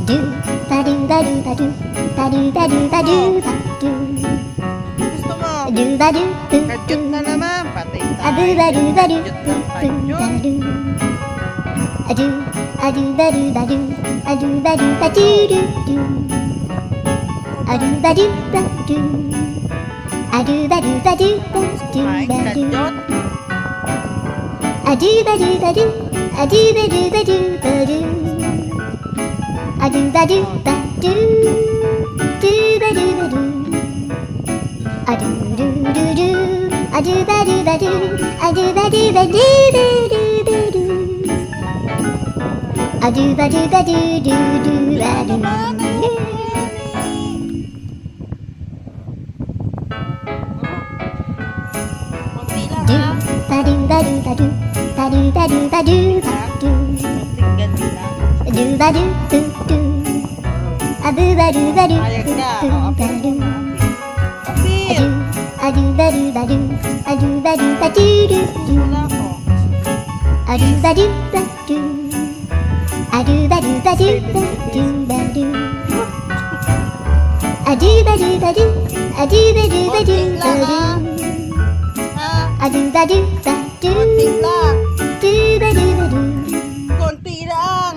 Do ba do ba do ba do ba do ba do ba do ba do. Gusto mo? Do ba do do Kadyot na naman. Patay tayo. Adu ba do ba do Kadyot ng ba kadyot. do. Adu adu ba do ba do adu ba do ba do do do. Adu ba do ba do. Adu ba do ba do ba do Ay, ba do. kadyot. Adu ba do ba do adu ba do ba do ba do. Adu ba do ba do do ba do ba do. Adu do do do adu ba do ba do adu ba do ba do do do do do. Adu ba do ba do do do ba do. Kunti lang Do ha. ba do ba do ba do ba do ba do ba do ba do. Kunting ganun lang. Do ba do do do. Adu ba do ba do Ayag do na. do O, ba apil do. mo. Apil. Adu ba do ba do adu ba do ba do do do. Wala ko. Adu ba do ba do. Adu ba do ba do ba do ba do. Adu ba do ba do adu ba do ba do ba do. Ha? Adu ba do ba do Kunti lang. do ba do ba do. Konti lang.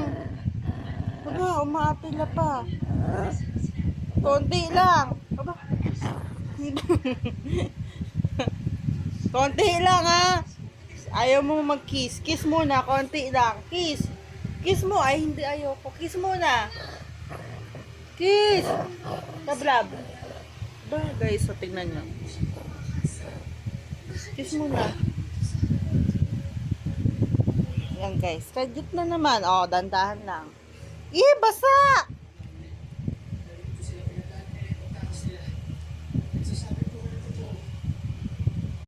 Aba, umapil na pa. Konti lang. Aba. Konti lang ha. Ayaw mo mag-kiss. Kiss muna. Konti lang. Kiss. Kiss mo. Ay, hindi ayoko. Kiss muna. Kiss. Tablab. Ba, guys. So, tingnan nyo. Kiss muna. Yan guys. Kadyot na naman. Oh, dandahan lang. Eh, basa!